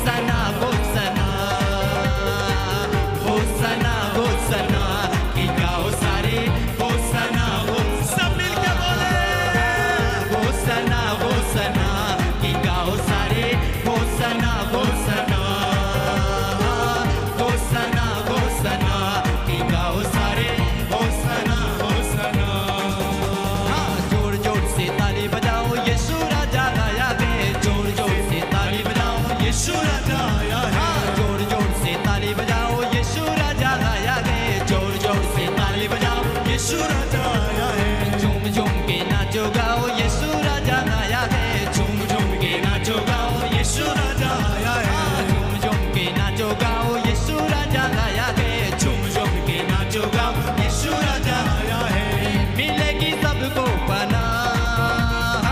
होसना होसना होसना होसना कि गाओ सारे होसना होसना सब मिलके बोले होसना होसना कि गाओ सारे होसना होसना होसना होसना कि गाओ सारे होसना होसना। हाँ, जोर जोर से ताली बजाओ यीशु राजा आया है, जोर जोर से ताली बजाओ यीशु राजा आया है। हाँ, जोर जोर से ताली बजाओ यीशु राजा आया है, जोर जोर से ताली बजाओ यीशु राजा आया है। झूम झूम के नाचो गाओ यीशु राजा आया है, झूम झूम के नाचो गाओ यीशु राजा आया है। झूम झूम के नाचो गाओ यीशु राजा आया है, झूम झूम के नाचो गाओ यीशु राजा आया है। मिलेगी सबको पनाह,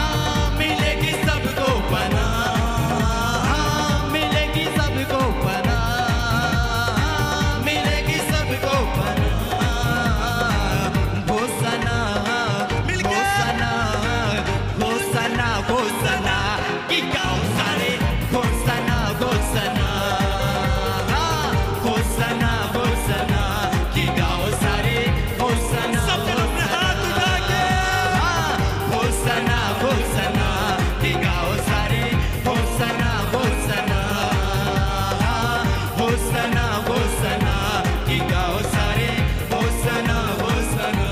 मिलेगी सबको पनाह, मिलेगी सबको पनाह, मिलेगी सबको पनाह। होसना होसना होसना होसना कि गाओ सारे होसना होसना होसना होसना कि गाओ सारे होसना सब लोग अपने हाथ उठा के होसना होसना कि गाओ सारे होसना होसना होसना होसना कि गाओ सारे होसना होसना।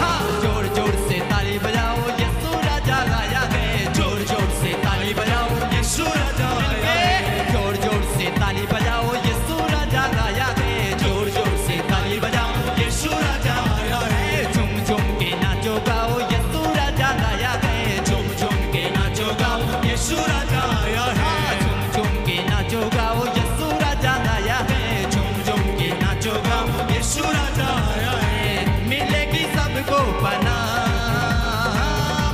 हाँ, जोर जोर से ताली बजाओ यीशु राजा आया है, जोर जोर से ताली बजाओ यीशु राजा आया है। जोर जोर से ताली बजाओ यीशु राजा आया है, जोर जोर से ताली बजाओ यीशु राजा आया है। झूम झूम के नाचो गाओ यीशु राजा आया है, झूम झूम के नाचो गाओ यीशु राजा आया है। झूम झूम के नाचो गाओ यीशु राजा आया है, झूम झूम के नाचो गाओ यीशु राजा आया है। मिलेगी सबको पनाह,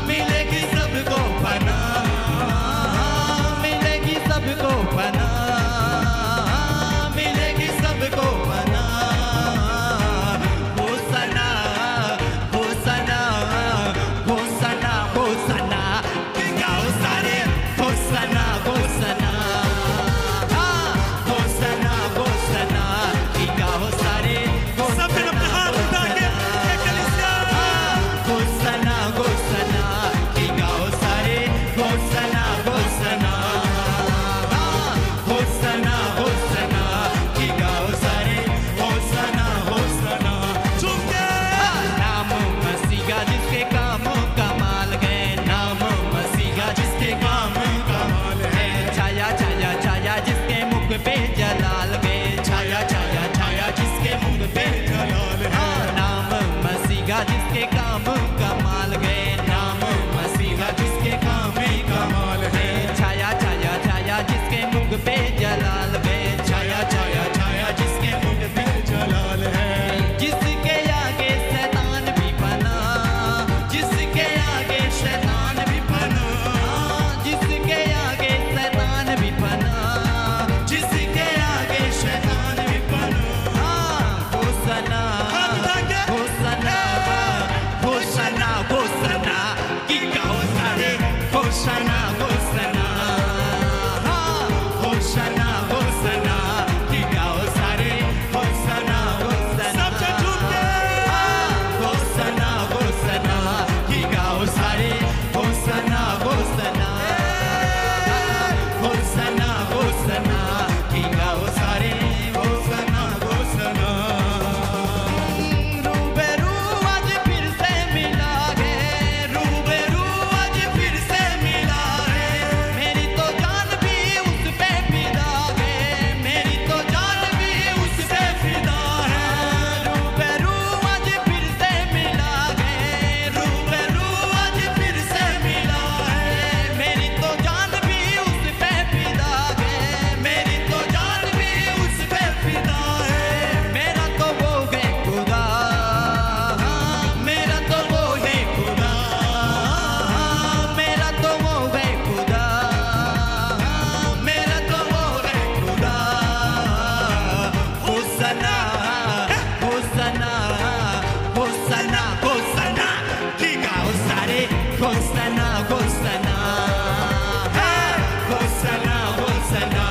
मिलेगी सबको पनाह, मिलेगी सबको पनाह, मिलेगी सबको पनाह। होसना होसना होसना होसना कि गाओ सारे होसना होसना होसना होसना कि गाओ सारे सब लोग अपने हाथ उठा के एक कलीसिया होसना होसना कि गाओ सारे होसना होसना होसना होसना कि गाओ सारे होसना होसना। झूम के नाम मसीह का जिसके काम कमाल गए, नाम मसीह का जिसके काम कमाल है। छाया छाया छाया जिसके मुख पे जलाल गए, छाया छाया छाया जिसके मुख पे जलाल है। नाम मसीह का जिसके काम कमाल गए, नाम मसीह का जिसके काम कमाल है। छाया छाया छाया जिसके मुख पे जलाल गए, छाया छाया छाया जिसके मुख पे जलाल है। जिसके आगे शैतान भी बना, जिसके आगे शैतान भी बना, जिसके आगे शैतान भी बना, जिसके आगे शैतान भी बना। होसना हाथ उठा के होसना होसना होसना कि गाओ सारे होसना होसना होसना होसना कि गाओ सारे होसना होसना। सबसे झूम के होसना होसना कि गाओ सारे होसना होसना होसना होसना कि गाओ सारे होसना होसना। रूबरू आज फिर से मिला है, रूबरू आज फिर से मिला है। मेरी तो जान भी उस पे फिदा है, मेरी तो जान भी उस पे फिदा है। रूबरू आज फिर से मिला है, रूबरू आज फिर से मिला है। मेरी तो जान भी उस पे फिदा है, मेरी तो जान भी उस पे फिदा है। मेरा तो वो है खुदा, मेरा तो वो है खुदा, मेरा तो वो है खुदा, मेरा तो वो है खुदा। होसना होसना होसना होसना कि गाओ सारे होसना होसना होसना होसना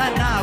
होसना